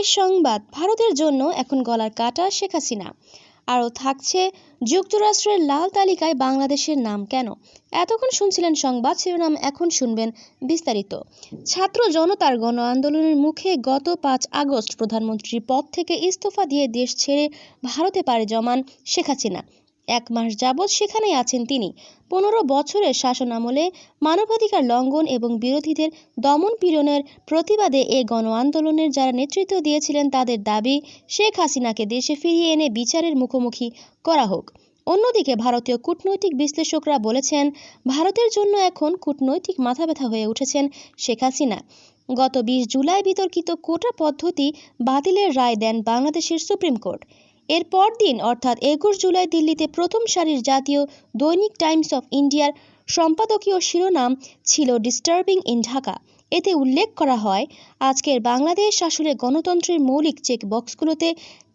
শেষ সংবাদ, ভারতের জন্য এখন গলার কাটা শেখ হাসিনা। আরও থাকছে যুক্তরাষ্ট্রের লাল তালিকায় বাংলাদেশের নাম কেন। এতক্ষণ শুনছিলেন সংবাদ শিরোনাম, এখন শুনবেন বিস্তারিত। ছাত্র জনতার গণ আন্দোলনের মুখে গত ৫ আগস্ট প্রধানমন্ত্রীর পদ থেকে ইস্তফা দিয়ে দেশ ছেড়ে ভারতে পাড়ি জমান শেখ হাসিনা। ১ মাস যাবৎ সেখানেই আছেন তিনি। ১৫ বছরের শাসনামলে মানবাধিকার লঙ্ঘন এবং বিরোধীদের দমন পীড়নের প্রতিবাদে এ গণ আন্দোলনের যারা নেতৃত্ব দিয়েছিলেন তাদের দাবি শেখ হাসিনাকে দেশে ফিরিয়ে এনে বিচারের মুখোমুখি করা হোক। অন্যদিকে ভারতীয় কূটনৈতিক বিশ্লেষকরা বলেছেন, ভারতের জন্য এখন কূটনৈতিক মাথাব্যথা হয়ে উঠেছেন শেখ হাসিনা। গত ২০ জুলাই বিতর্কিত কোটা পদ্ধতি বাতিলের রায় দেন বাংলাদেশের সুপ্রিম কোর্ট। এর পরদিন অর্থাৎ ২১ জুলাই দিল্লিতে প্রথম সারির জাতীয় দৈনিক টাইমস অফ ইন্ডিয়ার সম্পাদকীয় শিরোনাম ছিল ডিস্টার্বিং ইন ঢাকা। এতে উল্লেখ করা হয়, আজকের বাংলাদেশ আসলে গণতন্ত্রের মৌলিক চেক বক্সগুলোতে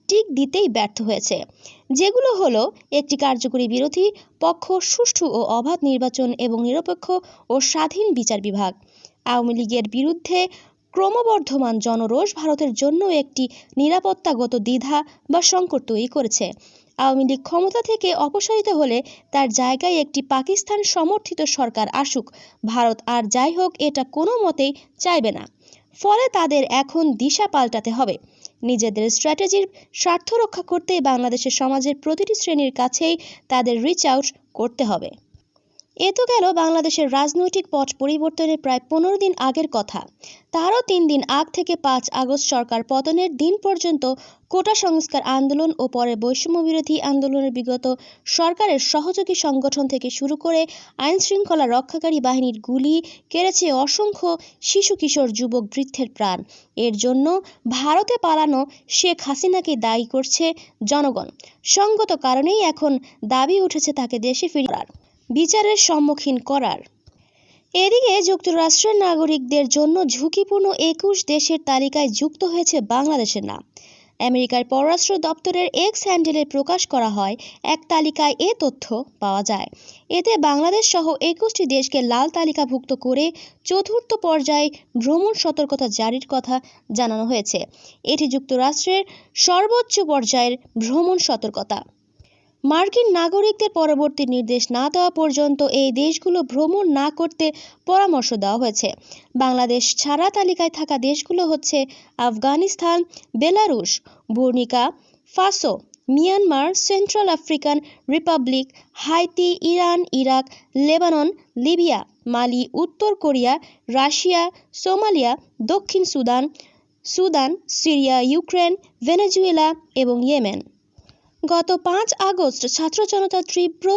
টিক দিতেই ব্যর্থ হয়েছে, যেগুলো হলো একটি কার্যকরী বিরোধী পক্ষ, সুষ্ঠু ও অবাধ নির্বাচন এবং নিরপেক্ষ ও স্বাধীন বিচার বিভাগ। আওয়ামী লীগের বিরুদ্ধে ক্রমবর্ধমান জনরোষ ভারতের জন্য একটি নিরাপত্তাগত দ্বিধা বা সংকট তৈরি করেছে। আওয়ামী লীগ ক্ষমতা থেকে অপসারিত হলে তার জায়গায় একটি পাকিস্তান সমর্থিত সরকার আসুক, ভারত আর যাই হোক এটা কোনো মতেই চাইবে না। ফলে তাদের এখন দিশা পাল্টাতে হবে। নিজেদের স্ট্র্যাটেজির স্বার্থ রক্ষা করতেই বাংলাদেশের সমাজের প্রতিটি শ্রেণীর কাছেই তাদের রিচ আউট করতে হবে। এ তো গেল বাংলাদেশের রাজনৈতিক পট পরিবর্তনের প্রায় ১৫ দিন আগের কথা। তারও ৩ দিন আগ থেকে ৫ আগস্ট সরকার পতনের দিন পর্যন্ত কোটা সংস্কার আন্দোলন ও পরে বৈষম্য বিরোধী আন্দোলনের বিগত সরকারের সহযোগী সংগঠন থেকে শুরু করে আইন শৃঙ্খলা রক্ষাকারী বাহিনীর গুলি কেড়েছে অসংখ্য শিশু, কিশোর, যুবক, বৃদ্ধের প্রাণ। এর জন্য ভারতে পালানো শেখ হাসিনাকে দায়ী করছে জনগণ। সঙ্গত কারণেই এখন দাবি উঠেছে তাকে দেশে ফিরিয়ে বিচারের সম্মুখীন করার। এদিকে যুক্তরাষ্ট্রের নাগরিকদের জন্য ঝুঁকিপূর্ণ ২১ দেশের তালিকায় যুক্ত হয়েছে বাংলাদেশের নাম। আমেরিকার পররাষ্ট্র দপ্তরের এক্স হ্যান্ডেলে প্রকাশ করা হয় এক তালিকায় এ তথ্য পাওয়া যায়। এতে বাংলাদেশ সহ ২১টি দেশকে লাল তালিকাভুক্ত করে চতুর্থ পর্যায়ে ভ্রমণ সতর্কতা জারির কথা জানানো হয়েছে। এটি যুক্তরাষ্ট্রের সর্বোচ্চ পর্যায়ের ভ্রমণ সতর্কতা। মার্কিন নাগরিকদের পরবর্তী নির্দেশ না দেওয়া পর্যন্ত এই দেশগুলো ভ্রমণ না করতে পরামর্শ দেওয়া হয়েছে। বাংলাদেশ ছাড়া তালিকায় থাকা দেশগুলো হচ্ছে Afghanistan, Belarus, Burkina Faso, Myanmar, Central African Republic, Haiti, Iran, Iraq, Lebanon, Libya, Mali, উত্তর কোরিয়া, রাশিয়া, সোমালিয়া, দক্ষিণ সুদান, সিরিয়া, ইউক্রেন, ভেনেজুয়েলা এবং ইয়েমেন। গত ৫ আগস্ট ছাত্র জনতার তীব্র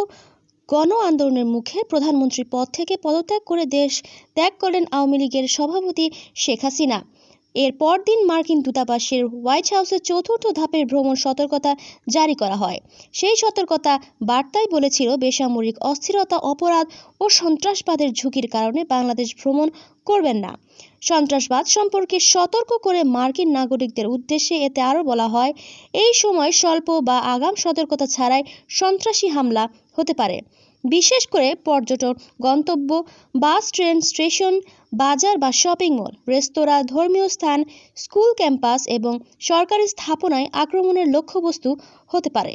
গণ আন্দোলনের মুখে প্রধানমন্ত্রীর পদ থেকে পদত্যাগ করে দেশ ত্যাগ করেন আওয়ামী লীগের সভাপতি শেখ হাসিনা। এর পরদিন মার্কিন দূতাবাসের হোয়াইট হাউসের চতুর্থ ধাপের ভ্রমণ সতর্কতা জারি করা হয়। সেই সতর্কতা বার্তায় বলেছিল, বেসামরিক অস্থিরতা, অপরাধ ও সন্ত্রাসবাদের ঝুঁকির কারণে বাংলাদেশ ভ্রমণ করবেন না। সন্ত্রাসবাদ সম্পর্কে সতর্ক করে মার্কিন নাগরিকদের উদ্দেশ্যে এতে আরও বলা হয়, এই সময় স্বল্প বা আগাম সতর্কতা ছাড়াই সন্ত্রাসী হামলা হতে পারে। বিশেষ করে পর্যটন গন্তব্য, বাস, ট্রেন স্টেশন, বাজার বা শপিং মল, রেস্তোরাঁ, ধর্মীয় স্থান, স্কুল ক্যাম্পাস এবং সরকারি স্থাপনায় আক্রমণের লক্ষ্যবস্তু হতে পারে।